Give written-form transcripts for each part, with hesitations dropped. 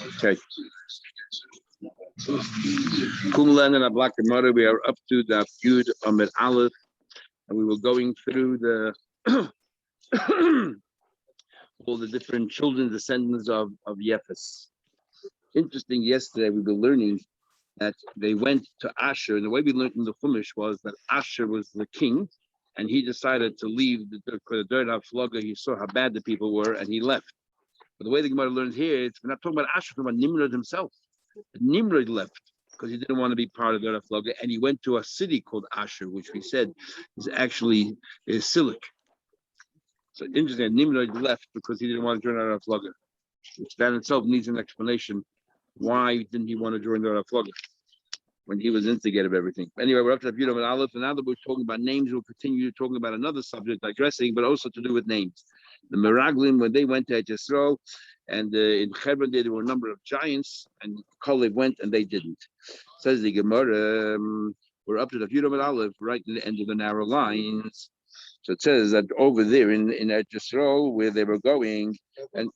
Okay. Kumlan and Black Gemara, we are up to the Yud Amid Aleph, and we were going through the all the different children, descendants of Yefes. Interesting, yesterday we were learning that they went to Asher, and the way we learned in the Chumash was that Asher was the king, and he decided to leave the Dirt Haflaga. He saw how bad the people were, and he left. But the way the Gemara learns here, we're not talking about Asher, we're talking about Nimrod himself. Nimrod left because he didn't want to be part of the Haflaga, and he went to a city called Asher, which we said is actually Silik. So interesting, Nimrod left because he didn't want to join the Haflaga, which that itself needs an explanation. Why didn't he want to join the Haflaga when he was instigator of everything? Anyway, we're up to the Yud Amid Aleph, and now that we're talking about names, we'll continue talking about another subject, digressing, but also to do with names. The Meraglim, when they went to Yisrael, and in Hebron there were a number of giants, and Kalev went and they didn't. Says the Gemara, we're up to the Yud Amid Aleph, right in the end of the narrow lines. So it says that over there in Yisrael, where they were going, and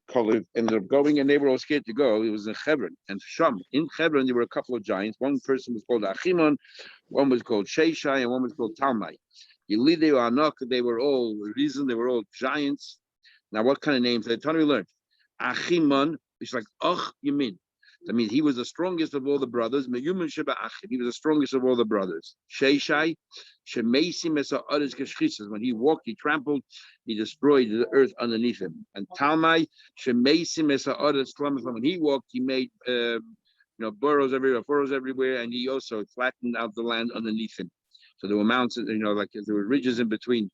Kalev ended up going, and they were all scared to go. It was in Hebron and Sham. In Hebron, there were a couple of giants. One person was called Achimon, one was called Sheshai, and one was called Talmai. Yelidei Anak, they were all giants. Now, what kind of names? The time we learned, Achimon, it's like Ach Yamin. That means he was the strongest of all the brothers. He was the strongest of all the brothers. Sheshai, when he walked, he trampled, he destroyed the earth underneath him. And Talmai, when he walked, he made burrows everywhere, and he also flattened out the land underneath him. So there were mountains, like there were ridges in between.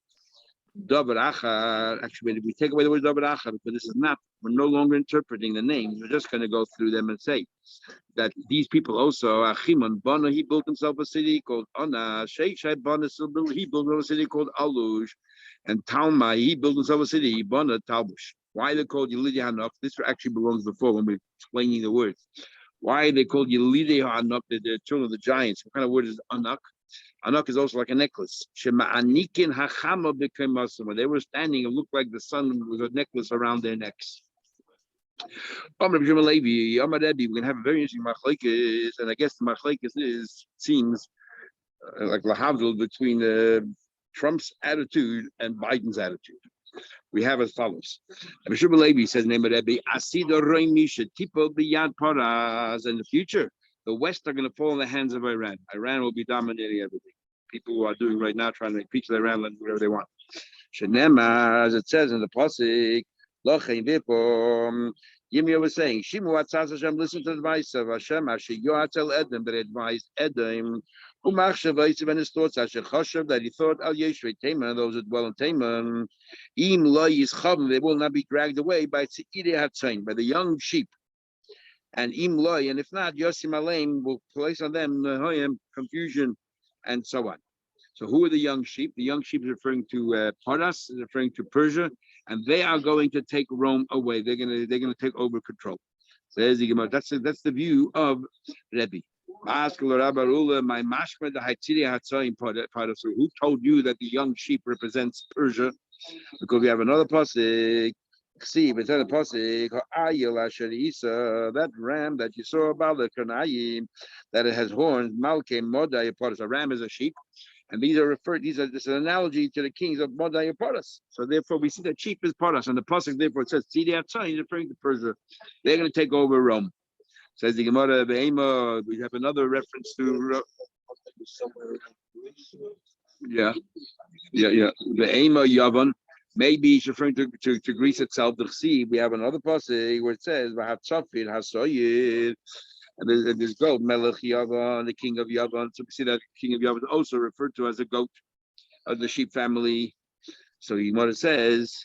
Actually, we take away the word Dabar Acha, because this is not, we're no longer interpreting the names. We're just going to go through them and say that these people also, Achimon Bana, he built himself a city called Ana. Sheshai Bana, he built himself a city called Alush. And Talmai, he built himself a city, Bana Talbush. Why they're called Yelidei Hanok? This actually belongs before when we're explaining the words. Why are they called Yelidei Hanok? They're children of the giants. What kind of word is Anak? Anak is also like a necklace. They were standing, it looked like the sun was a necklace around their necks. We're going to have a very interesting machlekes, and I guess the machlekes seems like lahavdil between Trump's attitude and Biden's attitude. We have as follows. Rabbi Levi says, name of Rebbe, in the future, the West are going to fall in the hands of Iran. Iran will be dominating everything. People who are doing right now, trying to make peace with Iran, let them do whatever they want. Shenema, as it says in the pasuk, Yirmiyah was saying, Shimu atzaz Hashem, listen to the advice of Hashem, Asher Yoatel Edom, that advised Edom, and his thoughts, Asher Choshev, that he thought, Al Yeshvei Teman, those who dwell in Teman, Im Lo Yizchavim, they will not be dragged away by Tzidei Hatzain, by the young sheep. And Im Loy, and if not, Yosim Aleim will place on them confusion and so on. So who are the young sheep? The young sheep is referring to Paras, is referring to Persia, and they are going to take Rome away. They're going to take over control. So that's the view of Rebbe. Who told you that the young sheep represents Persia? Because we have another pasuk. See, but the pasuk, that ram that you saw about the Kanayim, that it has horns, Malke Modai Podas. A ram is a sheep, and this is an analogy to the kings of Modai Podas. So therefore, we see that sheep is Podas, and the pasuk therefore it says, see the outside, referring to Persia. They're going to take over Rome. Says the Gemara, we have another reference to. The Ema Yavan. Maybe he's referring to Greece itself. We have another passage where it says, and there's goat, Melech Yavan, the king of Yavan. So we see that king of Yavan is also referred to as a goat of the sheep family. So what it says,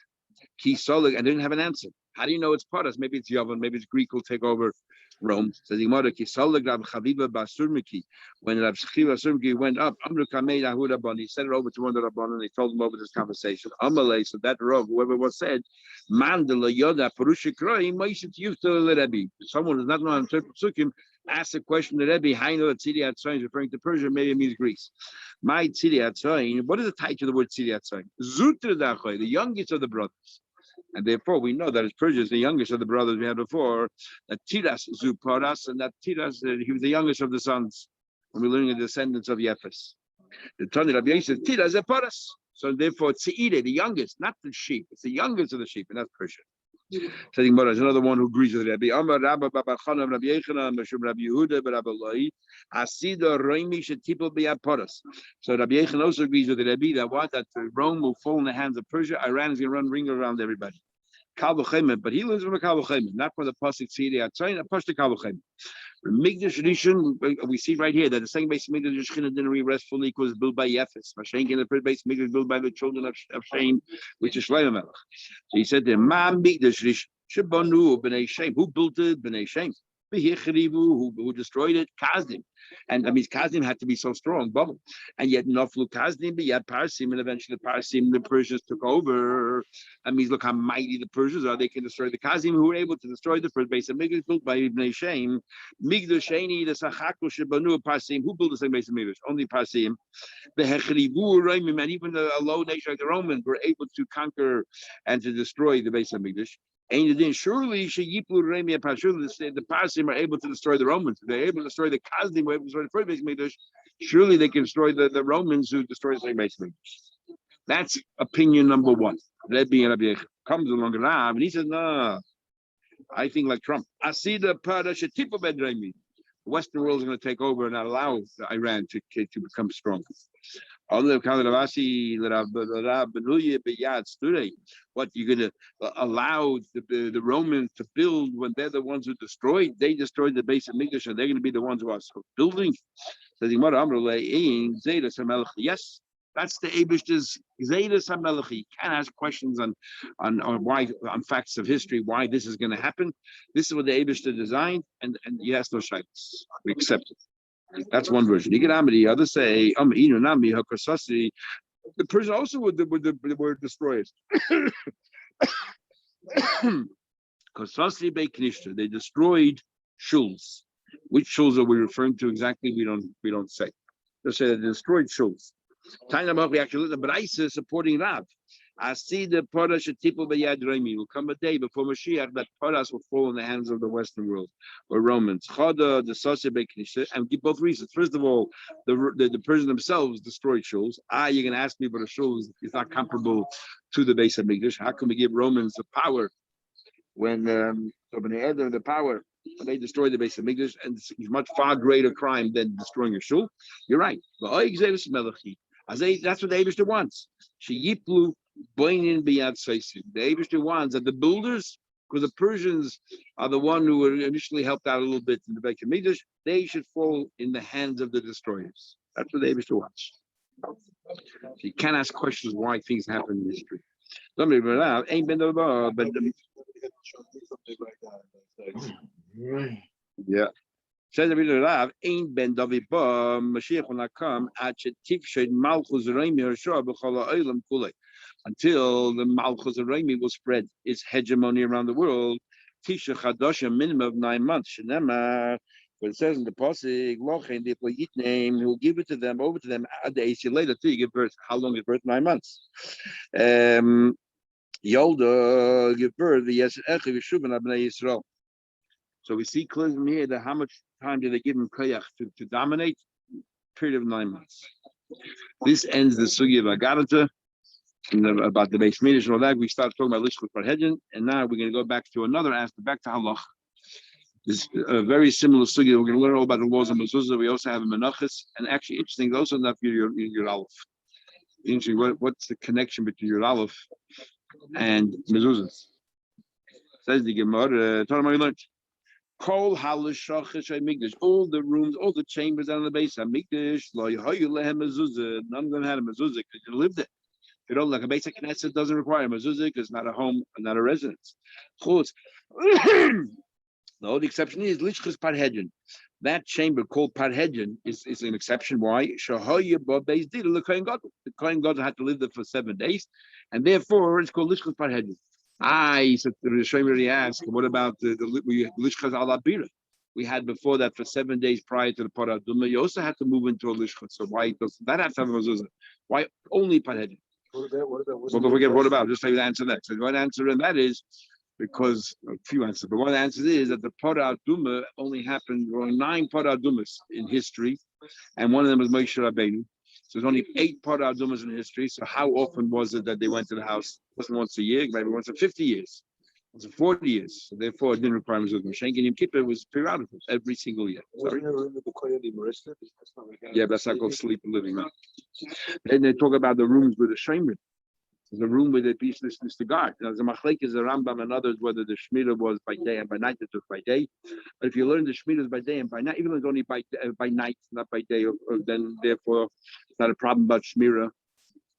Ki Solik, and they didn't have an answer. How do you know it's Paras? Maybe it's Yavan, maybe it's Greek will take over Rome. Says Ki Solik Rab Chaviva Basurmiki. When Rab Chaviva Basurmiki went up, Amru Kamei Ahud Rabban, he sent it over to one of the Rabban, and they told him over this conversation. Amalei, so that Rav, whoever was said, Mandala Yoda Parushikrai, Maishit Yufta Rebbe. Someone who's not knowing how to interpret Sukkim asked a question to Rebbe, Haino Tzidi Atzayin, referring to Persia, maybe it means Greece. My Tzidi Atzayin, what is the title of the word Tzidi Atzayin? Zutra Dachoy, the youngest of the brothers. And therefore, we know that his Persia is the youngest of the brothers we had before. That Tiras Zuparas, and that Tiras, he was the youngest of the sons. And we're learning the descendants of Yefes. The Tani Rabbi Yosef Tiras Zeparas. So therefore, Tzeire, the youngest, not the sheep. It's the youngest of the sheep, and that's Persia. So there's another one who agrees with Rabbi Amar, Rabbi Baba Chana, Rabbi Yechanan, Rabbi Yehuda, Rabbi Loi, Asida Roimi Shetipel Biapodas. So Rabbi Yechanan also agrees with the Rabbi that Rome will fall in the hands of Persia. Iran is going to run ring around everybody. Kalvachayim, but he lives from a Kalvachayim, not for the Pasuk Tziri Atzayin, a Pashta Kalvachayim. Migdash Rishon, we see right here that the second base of Migdash Rishon didn't rest fully because it was built by Yefes. Mashenkin, the first base of Migdash built by the children of Shem, which is Shlomo Melech. So he said, "Ma Migdash Rishon Shebanu Bnei Shem." Who built it? Bnei Shem. Who destroyed it? Kazdim. And that means Kazdim had to be so strong, bubble. And yet Noflu Kazdim, but yet Parsim, and eventually the Persians took over. That means look how mighty the Persians are. They can destroy the Kazdim, who were able to destroy the first base of Migdash built by Ibn Shem. Migdash Sheni, the Sachaku Shebanu Parsim. Who built the same base of Migdash? Only Parsim. The Hechrivu Raimim, and even a low nation like the Romans were able to conquer and to destroy the base of Migdash. And surely the Parsim are able to destroy the Romans. They're able to destroy the Kazdim, who are able to destroy the first base of Migdash. Surely they can destroy the Romans who destroy the second base of Migdash. That's opinion number one. Rebbe and Rabbi comes along Rav, and he says, "No, I think like Trump. I see the the Western world is going to take over and not allow Iran to become strong." What you're going to allow the Romans to build when they're the ones who destroyed? They destroyed the base of Migdash, and they're going to be the ones who are building. So the yes, that's the Eibishter's Zaydas HaMelech. You can't ask questions on why, on facts of history, why this is going to happen. This is what the Eibishter designed, and he has no shaykhs. We accept it. That's one version. You get Amadi, others say, the Persians also were destroyed. They destroyed shuls. Which shuls are we referring to exactly? We don't say. They say that they destroyed shuls. We actually look at the Braisa supporting Rav. I see the Parash Tipul Bayad Rami will come a day before Mashiach that Paras will fall in the hands of the Western world or Romans. Chada, the Sasha Beknisha, and give both reasons. First of all, the Persians themselves destroyed shuls. You're going to ask me, but a shul is not comparable to the base of Mikdash. How can we give Romans the power when the power when they destroy the base of Mikdash, and it's much far greater crime than destroying a shul? You're right. That's what the Eibishter wants. Sheyiplu boinin biyad seisim. The Eibishter wants that the builders, because the Persians are the one who were initially helped out a little bit in the Beit HaMikdash, they should fall in the hands of the destroyers. That's what the Eibishter wants. So you can't ask questions why things happen in history. Ain't been but yeah. Says the Rav, ain't ben David ba Mashiach will not come at Tifshed Malchus Reimi Hershua b'Chala Olam Kulei, until the Malchus Reimi will spread its hegemony around the world. Tisha Chadasha, minimum of 9 months. Shenema, but it says in the pasuk, Lochen the name, who will give it to them over to them at the AC later till you give birth. How long is birth? 9 months. Yolda give birth the Yes Echav Yeshuvah Abnei Yisrael. So we see clearly from here that how much time did they give him koyach to dominate? Period of 9 months. This ends the sugi of Agarata about the base Midrash and all that. We started talking about Lishchut Parhedjan, and now we're going to go back to another aspect, back to Halach. This a very similar sugi. We're going to learn all about the laws of mezuzah. We also have a menachas, and actually interesting also enough your aleph. Interesting. What's the connection between your aleph and mezuzahs? Says the Gemara. Talmud learned. All the rooms, all the chambers on the base of Mikdash, none of them had a mezuzah because you lived it. You know, like a basic Knesset doesn't require a mezuzah because it's not a home, not a residence. The only exception is Lishchus Parhedjan. That chamber called Parhedjan is an exception. Why? The Kohen God had to live there for 7 days, and therefore it's called Lishchus Parhedjan. So the Rishonim already asked, what about the Lishchas al Abira? We had before that for 7 days prior to the Paraduma. You also had to move into a Lishchas. So why does that have to have a mezuzah? Why only Parhedjan? Well, don't forget what about. Just tell you the answer next. So one answer, and that is because a few answers, but one answer is that the Parah Duma only happened. There were 9 Parah Dumas in history, and one of them was Moshe Rabbeinu. So there's only 8 Parah Dumas in history. So how often was it that they went to the house? It wasn't once a year, maybe once in 50 years. Once in 40 years. So therefore, it didn't require Mezuzah. Shenk and Yom Kippur was periodic every single year. Sorry. Yeah, that's not called sleep and living. Right? Then they talk about the rooms with the Shemer. There's a room where the piece is the guard. There's a machlek is a Rambam and others whether the Shemirah was by day and by night. It took by day. But if you learn the Shemirah is by day and by night, even though it's only by night, not by day, or then therefore it's not a problem about Shemirah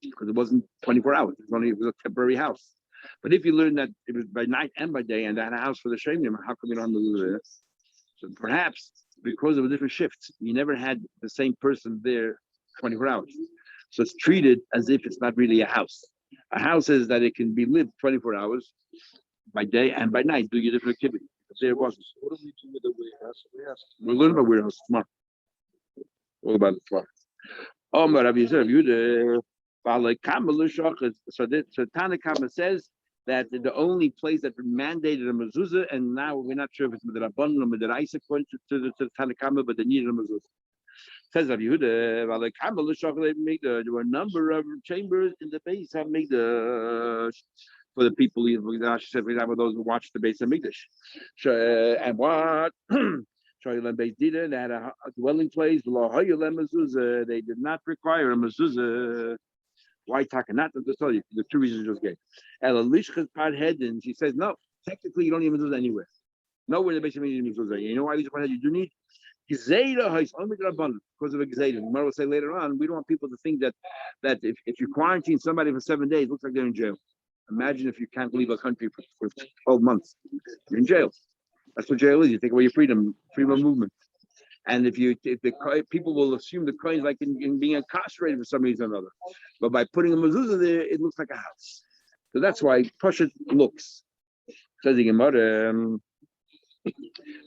because it wasn't 24 hours. It was a temporary house. But if you learn that it was by night and by day and they had a house for the Shemirah, how come you don't have to do that? So perhaps because of a different shift, you never had the same person there 24 hours. So it's treated as if it's not really a house. A house is that it can be lived 24 hours by day and by night, do your different activity. But there it wasn't. What do we do with the warehouse? We'll learn about warehouse tomorrow. All about it tomorrow. Oh, but Rabbi Yisrael, so Tanakama says that the only place that mandated a mezuzah, and now we're not sure if it's Midrabanan or Midraisa according to the Tanakama, but they needed a mezuzah. Says Rabbi Yehuda, there were a number of chambers in the base of Mikdash for the people. For example, those who watched the base of Mikdash. And what? They had a dwelling place. They did not require a mezuzah. Why takanat? To tell you the 2 reasons I just gave. Elishchas Parhedin. She says no. Technically, you don't need mezuzah anywhere. Nowhere in the base of Mikdash. You know why these Parhedin you do need? Because of a Gzeira. The Gemara will say later on, we don't want people to think that if you quarantine somebody for 7 days, it looks like they're in jail. Imagine if you can't leave a country for 12 months. You're in jail. That's what jail is. You take away your freedom of movement. And if the people will assume the coin is like in being incarcerated for some reason or another. But by putting a mezuzah there, it looks like a house. So that's why Pashat looks. Says the Gemara,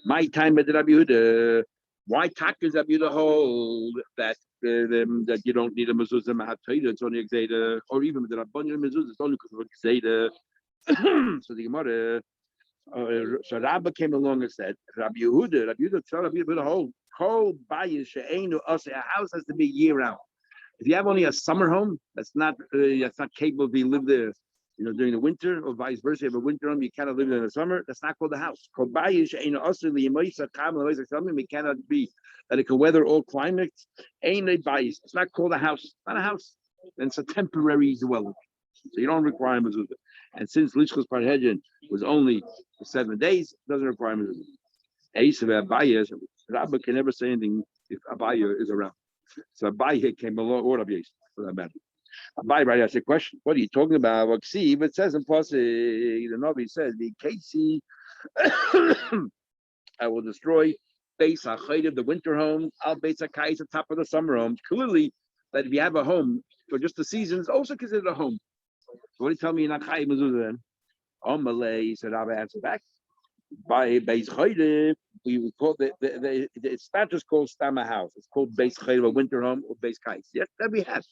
my time at Rabbi Yehuda. Why takas Rabbi Yehuda hold that that you don't need a mezuzah mahatayda? It's only a gzeida, or even the Rabbanan mezuzah. It's only because of a gzeida. So the Gemara, so Rabba came along and said, Rabbi Yehuda, tell Rabbi Yehuda hold. Kol bayis she'einu aseh. A house has to be year round. If you have only a summer home, that's not capable of being lived there. During the winter, or vice versa, you have a winter home, you cannot live there in the summer. That's not called a house. It cannot be that it can weather all climates. It's not called a house. It's not a house. And it's a temporary dwelling. So you don't require mezuzah. And since Lishchus Parhedin was only for 7 days, it doesn't require mezuzah. Rabbi can never say anything if Abaya is around. So Abaya came along, or Rabbi Yisrael, for that matter. Abai, right? That's a question. What are you talking about? Well, see, but it says in Pasuk, the Navi says, "The Casey, I will destroy base ha'chayim, the winter home. Al base ha'kais, the top of the summer home." Clearly, that if you have a home for just the season, it's also considered a home. So what do you tell me you're not chayim mezuzah then? Malay said, Rabbi answered back. By base chayim, we call it's not just called stama house. It's called base chayim, a winter home, or base kais. Yes, that we have.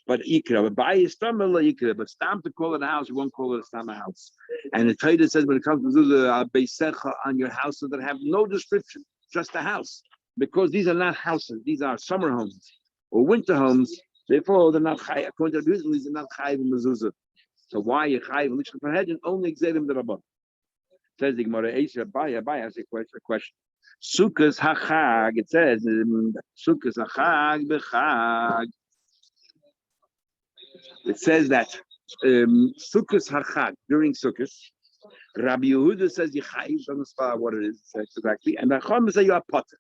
But ikra, buy is ikra, but stam to call it a house, you won't call it a stam house. And the Torah says when it comes to the beisecha on your house, so that have no description, just a house, because these are not houses; these are summer homes or winter homes. Therefore, they're not chai. According to the reason, these are not chai mezuzah. So why you chai l'ishkat parhedin only exedim the rabban? Says the Gemara, Eisha Abaya has a question. Sukkos hachag. It says Sukkos hachag b'chag. It says that Sukkos Harchag during Sukkos, Rabbi Yehuda says Yechayiv doesn't spell what it is exactly, and the Chacham say you are potter.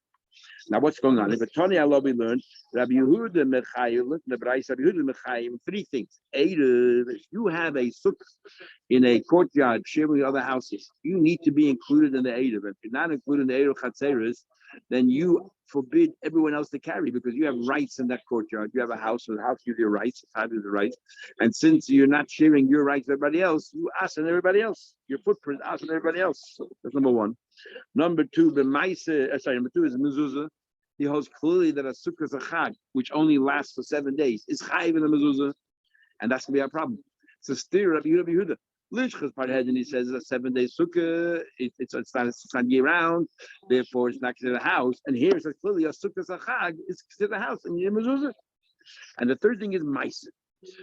Now what's going on? In Tony Allah we learned Rabbi Yehuda Mechayiv, the Brais Rabbi Yehuda Mechayiv, 3 things. If you have a sukkah in a courtyard sharing with other houses, you need to be included in the Eidah. If you're not included in the Eidah Chatzeres, then you forbid everyone else to carry because you have rights in that courtyard. You have a house, so the house gives you rights, it's has the rights. And since you're not sharing your rights with everybody else, you ask on everybody else. Your footprint ask on everybody else. So that's number 1. Number 2, number 2 is mezuzah. He holds clearly that a sukkah is a chag, which only lasts for 7 days, is chayiv in the mezuzah. and that's gonna be our problem. So steer Rabbi Yehuda. Lishchas Parhedin, he says, a 7-day sukkah, it's not year round, therefore it's not considered a house. And here it says clearly a sukkah sachag is considered a house, and you mezuzah. And the third thing is ma'aser.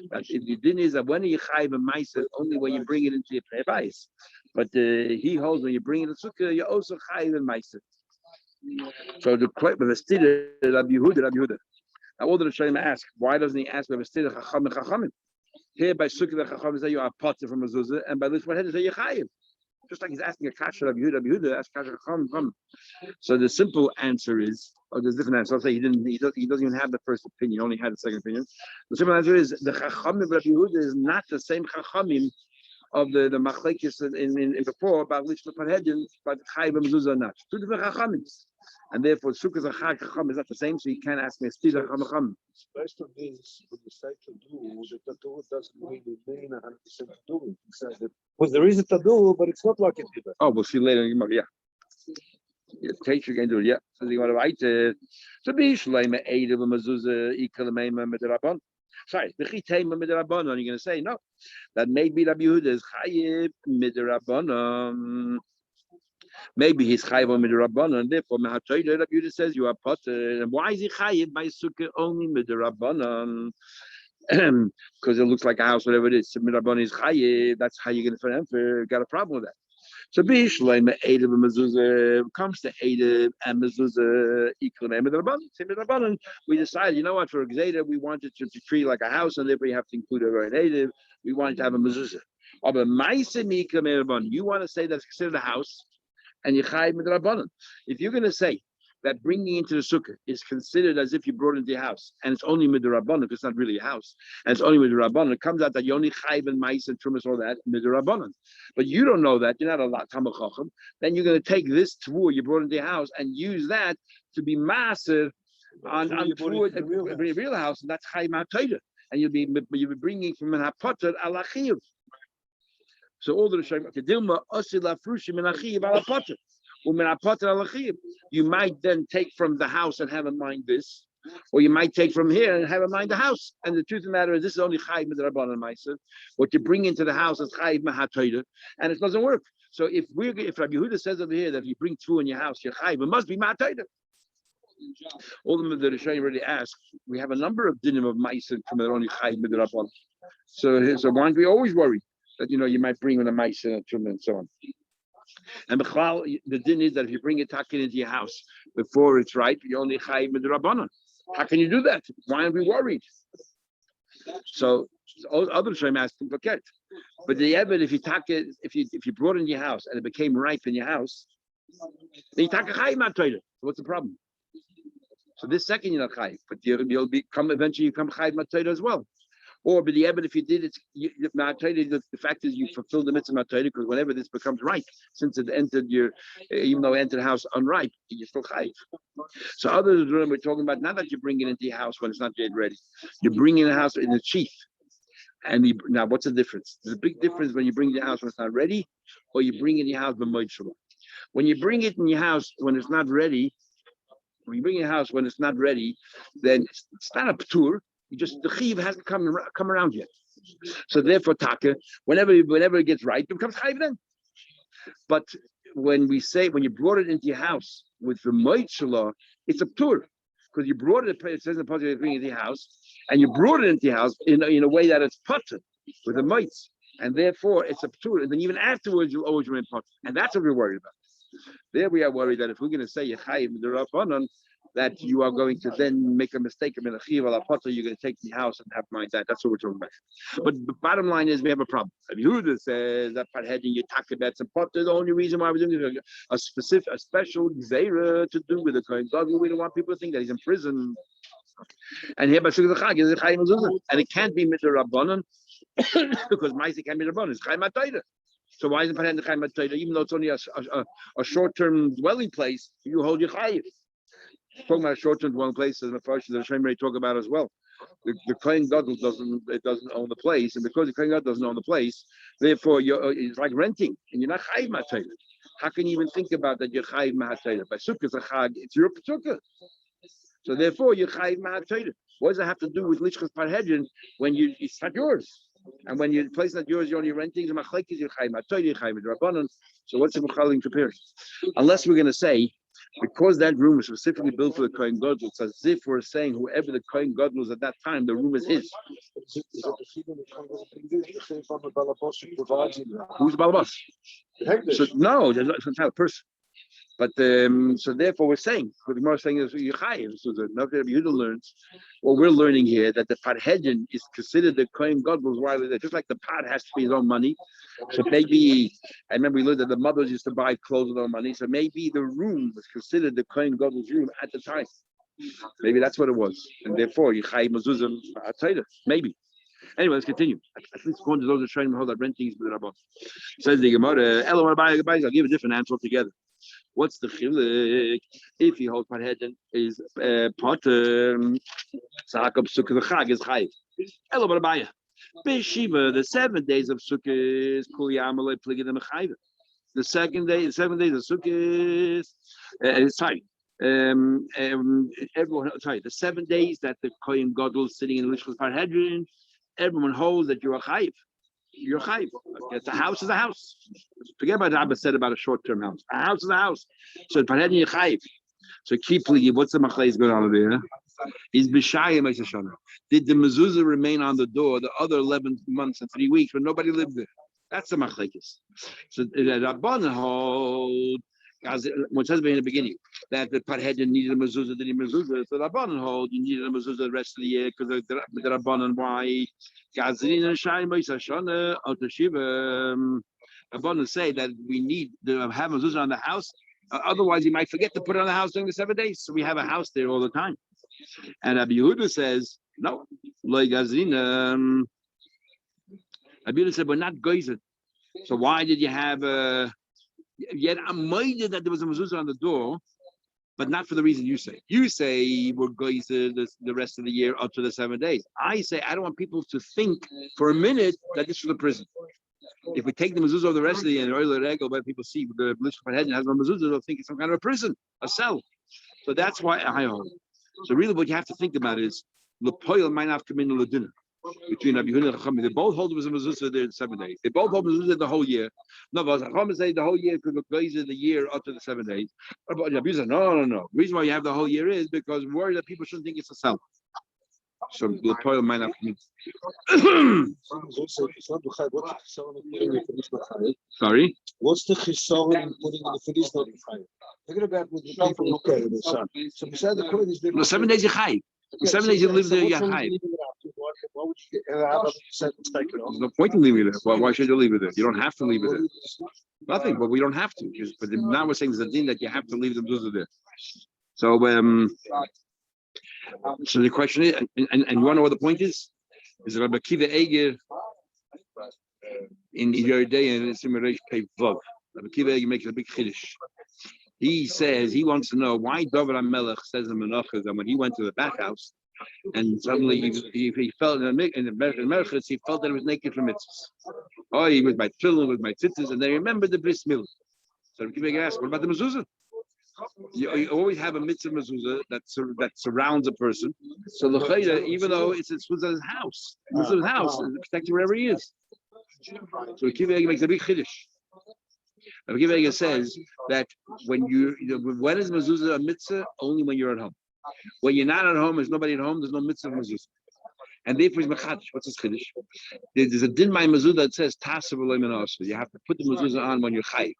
But if you didn't is that when you chayiv a ma'aser, only when you bring it into your prebais. But he holds when you bring it to sukkah, you also chayiv a ma'aser. So the stira Rabbi Yehuda. Now all the Rishonim ask, why doesn't he ask Rabbi stira chachamim? Here by sukkah the chachamim say you are potter from mezuzah, and by this one head say you chayiv. Just like he's asking a kasha Rabbi Yehuda, ask kasha chachamim. So the simple answer is, or there's different answers. I'll say he doesn't even have the first opinion, only had the second opinion. The simple answer is the chachamim of Rabbi Yehuda is not the same chachamim of the machlekes in before about which the parhedin, but chayiv mezuzah not. Two different chachamim. And therefore, sukkah zachar chacham is not the same, so you can't ask me a stira chacham. Based on this, when you say to do, the tattoo doesn't really mean 100% to do. He says that because there is a tattoo, but it's not like it did. Oh, we'll see later. Yeah. Teacher can do it. Yeah. So you want to write it. So be shleima eid of a mezuzah equal meima midrabban. Sorry, the chitema midrabban. You're going to say no. That maybe Rabbi Yehuda is chayiv midrabban. Maybe he's chayiv on midrabbanan, and therefore Mehatayda Rabbi Yehuda says you are potter. And why is he chayiv by sukkah only midrabbanan? Because it looks like a house, whatever it is. So midrabbanan is chayiv. That's how you're going to got a problem with that. So bishleim eid of mezuzah comes to eid and mezuzah equal midrabbanan. Say midrabbanan. We decided, you know what, for Xeda, we wanted to treat like a house, and therefore you have to include a native. We wanted to have a mezuzah. You want to say that's considered a house, and you chayiv midrabbanan. If you're going to say that bringing into the sukkah is considered as if you brought it into your house, and it's only midrabbanan because it's not really a house, and it's only midrabbanan, it comes out that you only chayiv and ma'aser and trumas all that midrabbanan. But you don't know that, you're not a talmid chacham. Then you're going to take this tvur you brought into your house and use that to be ma'aser on tvur a real house, and that's chayiv ma'atayda, and you'll be bringing from an hapotter ala chiyuv. So all the Rishonim, Kedilma osila frushim min achiv ala potter, umin apotter ala chiv. You might then take from the house and have in mind this, or you might take from here and have in mind the house. And the truth of the matter is, this is only chayiv midrabbanan ma'aser. What you bring into the house is chayiv mahatayda, and it doesn't work. So if Rabbi Yehuda says over here that if you bring two in your house, you're chayiv, it must be mahatayda. All the Rishonim already asked. We have a number of dinim of ma'aser from the only chayiv midrabbanan. So why aren't we always worried that you might bring in a mice and a tumor and so on? And the din is that if you bring a takin into your house before it's ripe, you only chayiv midrabbanan. How can you do that? Why aren't we worried? So other Shem asked him, forget. But the evidence, if you take it, if you brought it in your house and it became ripe in your house, then you take a chayiv ma'atayda. What's the problem? So this second you're not chayiv, but you'll become eventually chayiv ma'atayda as well. Or but the evidence, if you did it, the fact is you fulfilled the mitzvah matayda, because whenever this becomes ripe, since it entered even though it entered the house unripe, you're still chayiv. So others we're talking about not that you bring it into your house when it's not yet ready. You bring in the house in the sheath. And now what's the difference? There's a big difference when you bring it in your house when it's not ready, or you bring it in your house b'moed shalom. When you bring it in your house when it's not ready, then it's not a p'tur. The chiv hasn't come around yet. So therefore, taka, whenever it gets ripe, it becomes chayiv then. But when you brought it into your house with the moed shalah, it's a p'tur, because you brought it. It says in the pasuk you bring it into your house, and you brought it into your house in a way that it's potter with the moeds, and therefore it's a p'tur. And then even afterwards, you'll always remain potter, and that's what we're worried about. There we are worried that if we're going to say yechayiv midrabbanan, that you are going to then make a mistake of menachiv ala potter, you're going to take the house and have mind that. That's what we're talking about. But the bottom line is we have a problem. Rabbi Yehuda says that parheading you talk about some potter. The only reason why we're doing a special gzeira to do with the kohen gadol. We don't want people to think that he's in prison. And here by sukkah chag is chayiv mezuzah, and it can't be midrabbanan because ma'aser can't be midrabbanan. It's chayiv matayda. So why isn't parheading chayiv matayda? Even though it's only a short-term dwelling place, you hold your chayiv. Talking about short-term dwelling places, the first the Hashem talk about as well. The kohen gadol doesn't own the place, and because the kohen gadol doesn't own the place, therefore it's like renting, and you're not chayiv ma'atayda. How can you even think about that? You're chayiv ma'atayda by sukkah chag. It's your sukkah, so therefore you're chayiv ma'atayda. What does it have to do with Lishkas Parhedrin when it's not yours? And when you place not yours, you're only renting. So what's the Muchalim comparing? Unless we're going to say, because that room was specifically built for the Kohen Gadol, it's as if we're saying whoever the Kohen Gadol was at that time, the room is his. Who's the Balabas? So no, that's not a person. But so therefore we're saying, what the Gemara is saying is Yechayev. So the Yehuda learns, what we're learning here, that the Parhedrin is considered the Kohen Gadol's while just like the Pad has to be his own money. So maybe, I remember we learned that the mothers used to buy clothes with their own money. So maybe the room was considered the Kohen Gadol's room at the time. Maybe that's what it was. And therefore, Yechayev Mezuzah, maybe. Anyway, let's continue. At least according to those that trying to hold that renting is with Rabban. Says the Gemara, I'll give a different answer altogether. What's the chilek? If you hold Parhedrin is potter, Sakab Sukkah the Chag is chayiv. Elo Barabaya. Beshiva, the 7 days of Sukkah is Kuliyamalei Pligid Mechayiv. The 7 days of Sukkah is the 7 days that the Kohen Gadol is sitting in the Lishkas Parhedrin, everyone holds that you're a chayiv. You're chayiv. The house is a house. Forget about what Abba said about a short-term house. A house is a house. So Parhedrin you're chayiv. So keep pleading. What's the machlais going on there? Is b'shayim Shana. Did the mezuzah remain on the door the other 11 months and 3 weeks when nobody lived there? That's the machlekes. So the Rabban hold, as it says in the beginning, that the Parhedrin needed a mezuzah, did he mezuzah? So the Rabban hold, you needed a mezuzah the rest of the year because the Rabban, why? Rabban say that we need to have a mezuzah on the house. Otherwise, you might forget to put it on the house during the 7 days. So we have a house there all the time. And Rabbi Yehuda says, no, Loi Gazrin. Rabbi Yehuda said, we're not geyser. So why did you have yet I'm minded that there was a mezuzah on the door, but not for the reason you say. You say we're geyser the rest of the year up to the 7 days. I say I don't want people to think for a minute that this was a prison. If we take the mezuzah of the rest of the year, but people see the Lishkas Parhedrin has no mezuzah, they'll think it's some kind of a prison, a cell. So that's why I hold. So really what you have to think about is the poil might not come in the dinner between Rabbi Yehuda and Chachamim. They both hold it was a mezuzah there in 7 days. They both hold mezuzah the whole year. No, but Chachamim say the whole year because the year up to the 7 days. But Rabbi Yehuda said, no. The reason why you have the whole year is because we're worried that people shouldn't think it's a cell. So the poil might not come in. Sorry? What's the chisaron in putting in the finish not chayiv? Forget about what the people look at it. So beside the Kohen is No, 7 days you chayiv. 7 days you live there, you're chayiv. Why would you have a sentence taken off? There's no point in leaving it there. Why should you leave it there? You don't have to leave it there. Nothing, but we don't have to. But now we're saying there's a thing that you have to leave the mezuzah there. So so the question is, and you want to know what the point is? Is Rabbi Akiva Eiger in your day and it's in Reish Pei Vav. Rabbi Akiva Eiger makes a big chiddush. He says he wants to know why David HaMelech says in Menachos that when he went to the bathhouse and suddenly he felt in the Menachos, he felt that he was naked from mitzvahs. Oh, he was by tefillin, with my tzitzis, and they remembered the bris milah. So Rabbi Akiva Eiger asked, what about the mezuzah? You always have a mitzvah mezuzah that surrounds a person. So l'chayda, even though it's his house, his house is protected wherever he is. So Akiva Eiger makes a big chiddush. Akiva Eiger says that when is mezuzah a mitzvah? Only when you're at home. When you're not at home, there's nobody at home. There's no mitzvah mezuzah, and therefore he's mechadish. What's his chiddush? There's a din by mezuzah that says tasav v'lo minasa. You have to put the mezuzah on when you're chayiv.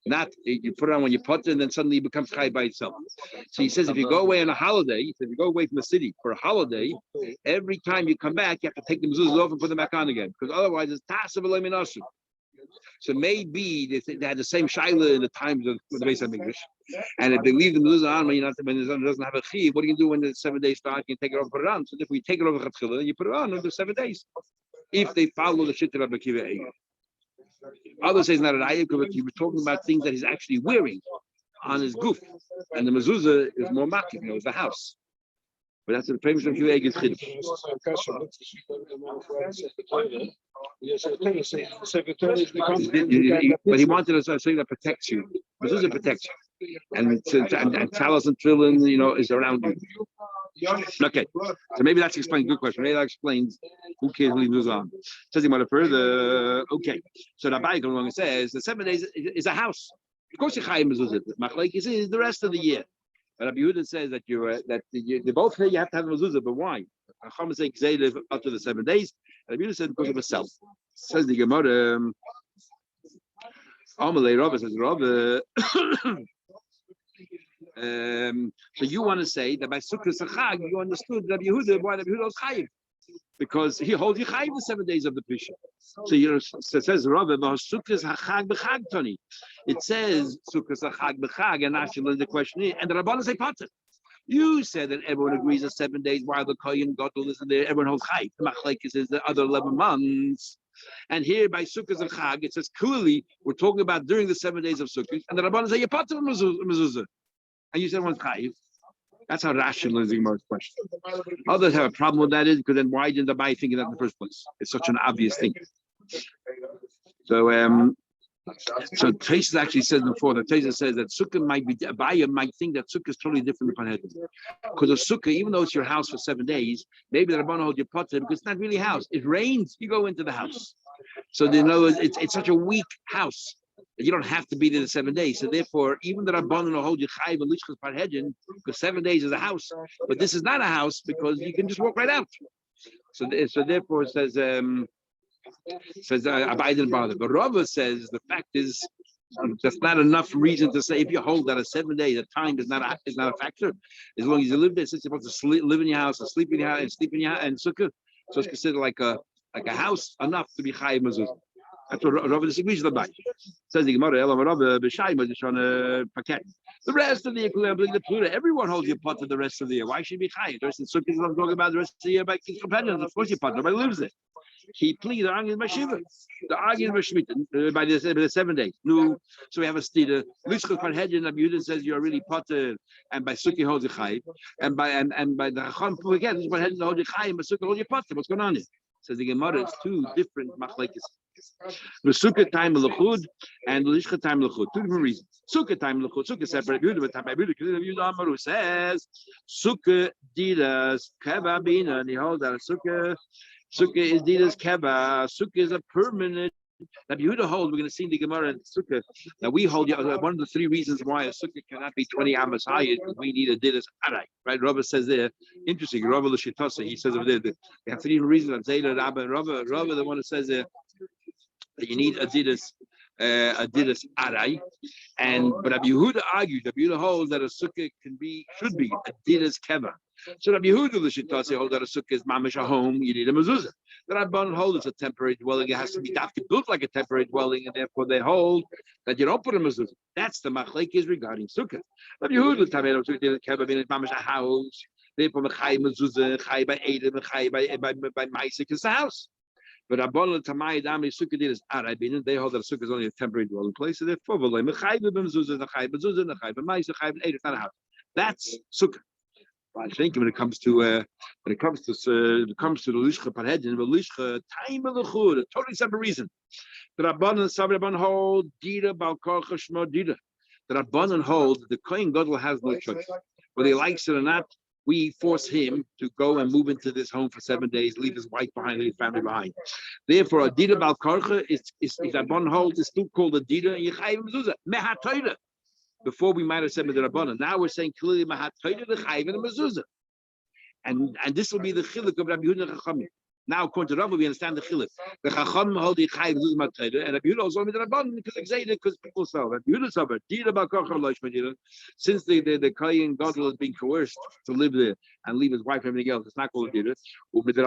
Not you put it on when you put it and then suddenly it becomes chai by itself. So he says if you go away on a holiday, if you go away from the city for a holiday, every time you come back, you have to take the mezuzahs off and put them back on again because otherwise it's tasav v'lo minasa. So maybe they had the same shaila in the times of the Beis HaMikdash, and if they leave the mezuzah on when it doesn't have a chi, what do you do when the 7 days start? You take it off and put it on. So if we take it off chatchila, you put it on the 7 days. If they follow the shit of Rabbi Akiva Eiger. Others say it's not an ayah because he was talking about things that he's actually wearing on his goof, and the mezuzah is more makif, it's the house. But that's the famous of Akiva Eiger's chiddush. But he wanted us to say that protects you. Mezuzah protects you, and talis and tefillin, is around you. Okay, so maybe that's explained. Good question. Maybe that explains who cares who he moves on. Says he want further. Okay, so Rabbi comes along and says the 7 days is a house. Of course, Yechayim mezuzah. Machlekes is the rest of the year. But Rabbi Yehuda says that they both say you have to have a mezuzah, but why? Chacham say live up to the 7 days. Rabbi Yehuda said because of himself. Says the Gemara. Amalei Rabba says Rabba. So you want to say that by Sukkot Chag you understood Rabbi Yehuda why Rabbi Yehuda was chayiv, because he holds you chayiv the 7 days of the Prisha. So it says Rabbi Sukkot Chag b'Chag Tony. It says Sukkot Chag b'Chag, and actually the question is, and the Rabbanan say Pater. You said that everyone agrees that 7 days while the Kohen Gadol isn't there, everyone holds chayiv. The Machlekes is the other 11 months. And here by Sukkot and Chag, it says clearly we're talking about during the 7 days of Sukkot, and the Rabbanan say Pater mezuzah. And you said one's chayiv. That's how rationalizing Gemara's question. Others have a problem with that, is because then why didn't the Abai think of that in the first place? It's such an obvious thing. So Tosfos actually says before that Tosfos says that Sukkah might be Abai might think that Sukkah is totally different than Panhedim. Because a Sukkah, even though it's your house for 7 days, maybe the Rabbanan hold your potter because it's not really a house. It rains, you go into the house. So they know it's such a weak house. You don't have to be there the 7 days. So therefore, even the Rabbanan will hold you chayiv and lishchas parhedin, because 7 days is a house. But this is not a house because you can just walk right out. So therefore, it says Abai didn't bother. But Rava says the fact is that's not enough reason to say if you hold that a 7 day, the time is not a factor. As long as you live there, since you're supposed to live in your house, or sleep in your house, and sleep in your house, and sukkah, so it's considered like a house enough to be chayiv mezuzah. That's what Rava disagrees with the says the Gemara. The rest of the year, everyone holds your pot for the rest of the year. Why should you be chayiv? The rest of the sukkah is talking about the rest of the year by his companions. Of course, your pot nobody lives there. He pleads the argument by Shiva, the argument by Shemitah by the 7 days. No, so we have a stira. Lishchas parhedin. Rabbi Yehuda says you are really potter, and by sukkah holds your chayiv, and by the Chacham again, Lishchas parhedin holds your chayiv, but sukkah holds your potter. What's going on here? Says the Gemara, it's two different machlekes. The sukkah time l'chud and the lishcha time l'chud. Two different reasons. Sukkah time l'chud, sukkah separate. But time by Yehuda, because Yehuda Amaru says sukkah didas keva bina, and he holds that sukkah. Sukkah is didas keva. Sukkah is a permanent. Now Yehuda holds. We're going to see in the Gemara and Sukkah that we hold. One of the three reasons why a sukkah cannot be 20 amas high is because we need a didas aray. Right? Rava says there. Interesting. Rava l'shitasa. He says over there. They have three reasons. Zayda, Rabba, and Rava. Rava, the one who says there that you need a didas aray, but Rabbi Yehuda argues. Rabbi Yehuda holds that a sukkah should be a didas keva. So Rabbi Yehuda l'shitasi holds that a sukkah is mamish a home. You need a mezuzah. The Rabban holds it's a temporary dwelling. It has to be built like a temporary dwelling, and therefore they hold that you don't put a mezuzah. That's the machlekes regarding sukkah. Rabbi Yehuda l'tamei sukkah keva means mamish a house. Therefore, mechai mezuzah, chai by edom, mechai by ma'aseh, it's a house. But Rabbanan Tamai Dami Sukkah is Arabin, they hold that Sukkah is only a temporary dwelling place. So therefore, that's Sukkah. I think when it comes to the Lishcha Parhedin, the Lishcha time of the Chud, a totally separate reason. The Rabbanan hold Dira Balkarcha Shmo Dira. The Rabbanan hold the Kohen Gadol has no choice, whether he likes it or not. We force him to go and move into this home for 7 days, leave his wife behind, leave his family behind. Therefore, a dida bal karcha is that one hold is still called a dida and yechayim mezuzah mehatoyda. Before we might have said medrabanan. Now we're saying clearly mehatoyda the chayim and mezuzah, and this will be the chiluk of Rabbi Yehuda and Chachamim. Now, according to Rabbi, we understand the chiluk. The Chachamim hold the chayim mezuzah mehatoyda, and Rabbi Yehuda also medrabanan because people sell. Rabbi Yehuda said dida bal karcha loish medira. Since the Kohen Gadol is being coerced to live there and leave his wife and everything else, it's not called a dida. We don't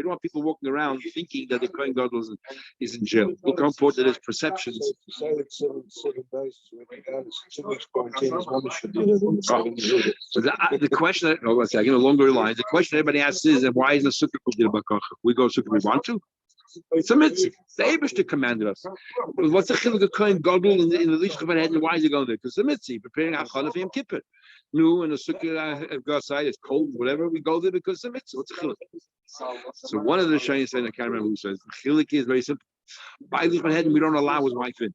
want people walking around thinking that the Kohen Gadol is in jail. Look how important it is, perceptions. So the question, along those lines, the question everybody asks is, why is the sukkah called dida bal karcha? We go sukkah we want to. It's a mitzvah. The Eibishter commanded us. What's the chiluk of Kohen Gadol in the Lishcha Parhedin? Why is he going there? Because it's a mitzvah, preparing Hachana for Yom Kippur. No, in the sukkah go outside, it's cold, whatever. We go there because it's a mitzvah. What's the chiluk? So one of the Shayans said, I can't remember who says, the chiluk is very simple. By Lishcha Parhedin, we don't allow his wife in.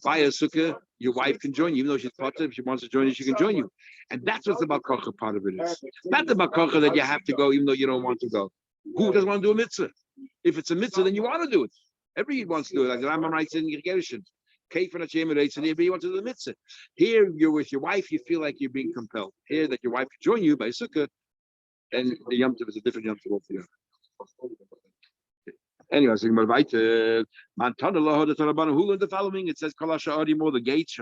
Buy a sukkah, your wife can join you, even though she's part of it. If she wants to join you, she can join you. And that's what the Bakocha part of it is. Not the Bakocha that you have to go, even though you don't want to go. Who doesn't want to do a mitzvah? If it's a mitzvah, then you want to do it. Everybody wants to do it. Like the Rambam writes in Gershon. Kayf and Hashem and everybody wants to do the mitzvah. Here, you're with your wife, you feel like you're being compelled. Here, that your wife can join you by sukkah, and the Yom Tov is a different Yom Tov altogether. Anyway, so the following, it says the gates.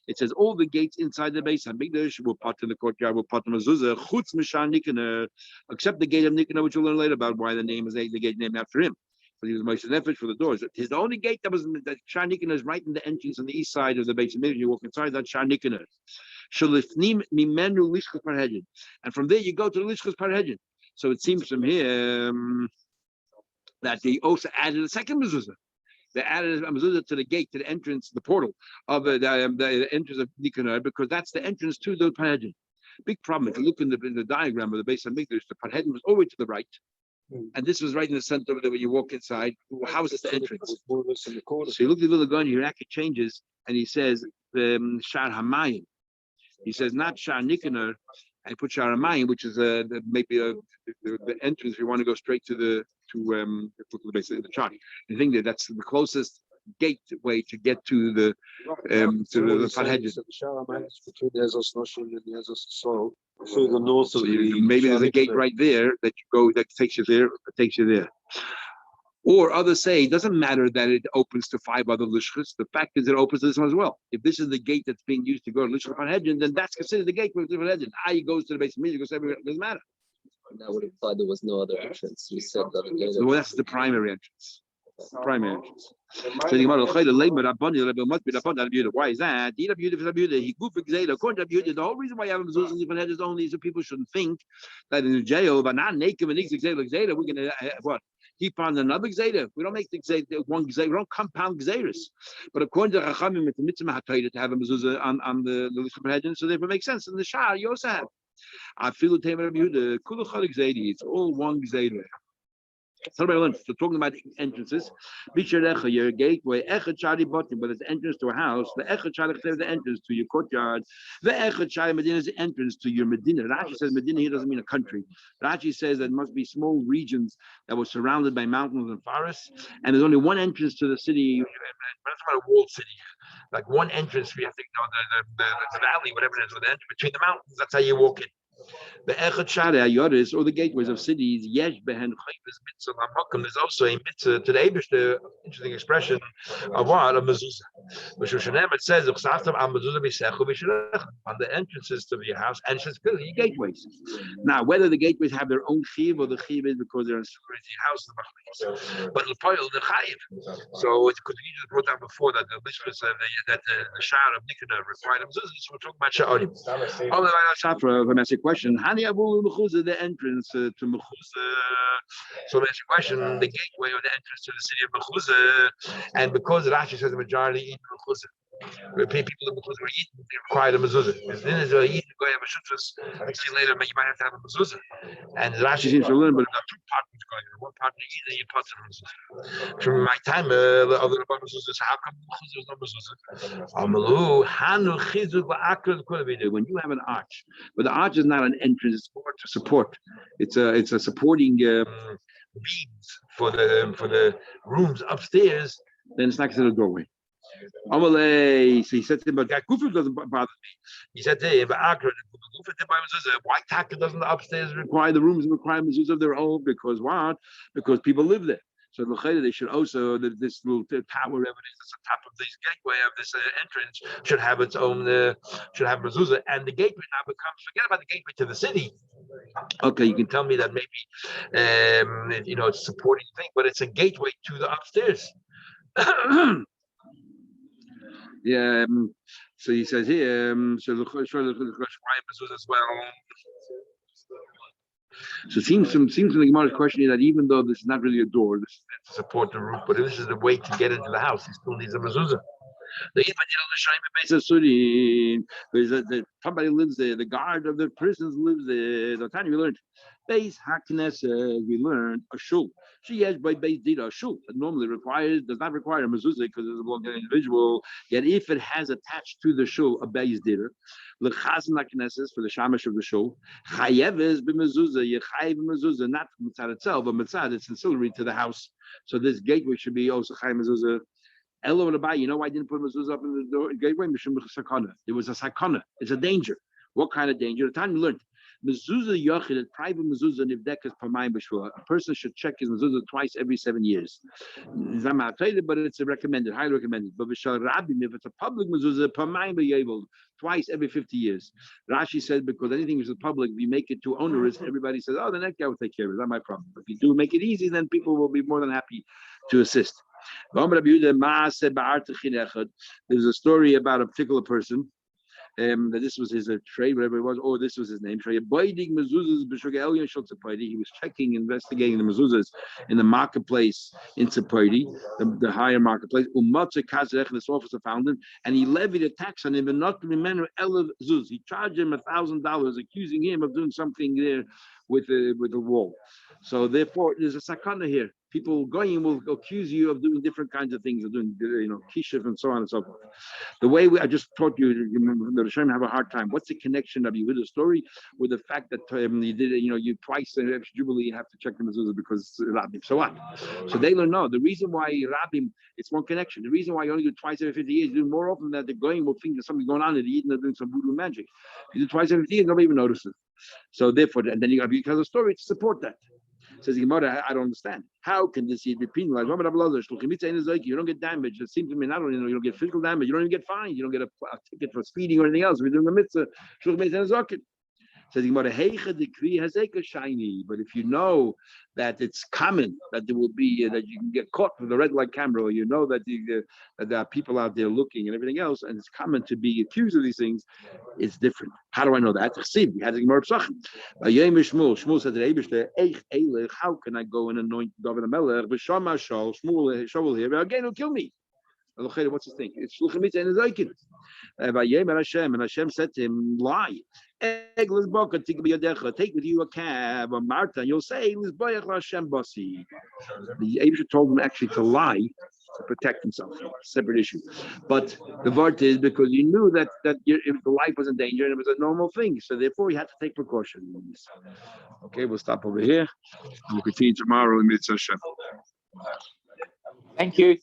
It says all the gates inside the base and Mikdash will part in the courtyard, will part in mezuzah, except the gate of Nikanor, which we'll learn later about why the name is the gate named after him. So he was Moshe's nefesh for the doors. His only gate that was that Shar Nikanor is right in the entrance on the east side of the base of Mikdash. You walk inside that Shar Nikanor. And from there you go to the Lishchus Parhedin. So it seems from here that they also added a second mezuzah. They added a mezuzah to the gate, to the entrance, the portal of the entrance of Nikanor, because that's the entrance to the Parhedin. Big problem. If you look in the diagram of the base of Mikdash, the Parhedin was always to the right, and this was right in the center of it. When you walk inside, how is this the entrance? So you look at the little gun, your racket changes, and he says the Shar Hamayim. He says not Shar Nikanor, and put Shar Hamayim, which is maybe the entrance if you want to go straight to the base of the chart. I think that's the closest gateway to get to the Parhedin. So the north of maybe there's a gate right there that you go that takes you there. Or others say it doesn't matter that it opens to 5 other lishchas. The fact is it opens to this one as well. If this is the gate that's being used to go to Lishchas Parhedin, then that's considered the gate for the Parhedin. He goes to the base of Mikdash, goes everywhere. It doesn't matter. That would imply there was no other entrance. You said that. So that's the primary entrance. Primary entrance. So the Gemara, why is that? The whole reason why you have a mezuzah in different heads only is so people shouldn't think that in the jail, but not naked and we're going to what? Keep on another gzeda. We don't make the gzeda one gzeda. We don't compound gzedas. But according to Chachamim, it's a mitzvah to have a mezuzah on the Lishchas Parhedin, so therefore it makes sense. In the Shar, you also have. I feel the it's all one gzeda. So talking about entrances, your gateway, but it's the entrance to a house. The entrance to your courtyard. The Medina is the entrance to your Medina. Rashi says Medina here doesn't mean a country. Rashi says that it must be small regions that were surrounded by mountains and forests, and there's only one entrance to the city. That's not a walled city. Like one entrance, we have to the valley, whatever it is, with the entrance between the mountains. That's how you walk in. The Echad Shara Yoris, or the gateways of cities, Yesh Behen Chayvus Mitzvah Lamakam. There's also a mitzvah to the Eibush, the interesting expression of what? A mezuzah. Which it says, on the entrances to your house, and it says, your gateways. Now, whether the gateways have their own chiv or the chiv is because they're in security house, but the chayiv. So, because we just brought down before that the lishkas that the shar of Nikanor required a mezuzah, so we're talking about sha'arim. Question: Hani Abu Mechuzah, the entrance to Mechuzah. So there's a question: the gateway or the entrance to the city of Mechuzah, and because Rashi says the majority eat Mechuzah, people in Mechuzah were eating, they required a mezuzah. Then there's a eat go have a shutras. See later, you might have to have a mezuzah. And Rashi seems to learn, but there are two partners going on. One partner eat, and you put some mezuzah. From my time, the other about mezuzah. How come Mechuzah was no mezuzah? Amalu Hanu Chizuk la'akal. When you have an arch, but the arch is not an entrance; it's more to support. It's a supporting beams for the rooms upstairs. Then it's not considered a doorway. Amalei. So he said to him, but Gufur doesn't bother me. He said to him, why Taka doesn't the upstairs require the rooms and require mezuzah of their own? Because what? Because people live there. So they should also this little tower, whatever it is, that's on top of this gateway of this entrance, should have its own should have mezuzah. And the gateway now becomes, forget about the gateway to the city. Okay, you can tell me that maybe it's a supporting thing, but it's a gateway to the upstairs. Yeah. So he says here, as well. So it seems in the Gemara's question that even though this is not really a door, this is to support the roof, but if this is the way to get into the house, he still needs a mezuzah. Somebody lives there, the guard of the prisons lives there. The time we learned Beis Haknesa, we learned a shul. She has by Beis Dira a shul that normally does not require a mezuzah because it's belongs to an individual. Yet if it has attached to the shul a Beis Dira, lechazan Hakneses for the shamash of the shul, chayeves b'mezuzah, yechayev b'mezuzah, not mitzad itself, but mitzad it's ancillary to the house. So this gateway should be also chayev mezuzah. Elo Rabbi, you know why I didn't put mezuzah up in the door gateway? There was a sakana. It's a danger. What kind of danger? The time we learned. Mezuzah yochid, private mezuzah nivdekas pamayim b'shvua. A person should check his mezuzah twice every 7 years. It's not ma'atayda, but it's recommended, highly recommended. But b'shal rabbim, if it's a public mezuzah, pamayim b'yevel, twice every 50 years. Rashi said because anything which is public, if you make it too onerous, everybody says, oh, the next guy will take care of it. That's not my problem. If you do make it easy, then people will be more than happy to assist. There's a story about a particular person, that this was his trade, whatever it was, or this was his name. He was checking, investigating the mezuzahs in the marketplace in Tzipoidi, the higher marketplace. This officer found him, and he levied a tax on him, and not to remember zuz. He charged him $1,000, accusing him of doing something there with the wall. So therefore, there's a sakana here. People going will accuse you of doing different kinds of things, of doing, kishuf and so on and so forth. The way I just taught you, the Rishonim have a hard time. What's the connection of Yehuda's story with the fact that you did it, you twice in extra jubilee, you have to check the mezuzah because rabbim. So what? So they don't know. The reason why rabbim, it's one connection. The reason why you only do twice every 50 years, you do more often that the going will think there's something going on, and they're doing some voodoo magic. If you do twice every 50 years, nobody even notices. So therefore, and then you got to tell a story to support that. Says Gemara, I don't understand. How can this be penalized? You don't get damaged. It seems to me not only you don't get physical damage, you don't even get fined. You don't get a ticket for speeding or anything else. We're doing a mitzvah. Says Gemara, shiny. But if you know that it's common that there will be that you can get caught with a red light camera, or you know that, that there are people out there looking and everything else, and it's common to be accused of these things, it's different. How do I know that? We had Gemara Psachim. Shmuel said to the Eibishter, how can I go and anoint David Melech? Shmuel here again will kill me. What's his thing? It's Shluchim Mitzvah and Zaykin. And Hashem said to him, lie. Take with you a cab or Martha, and you'll say, Hashem Basi. The Aibishter told him actually to lie to protect himself. Separate issue. But the word is because you knew that if the life was in danger and it was a normal thing, so therefore you had to take precautions. Okay, we'll stop over here. We'll continue tomorrow in Mitzvah Hashem. Thank you.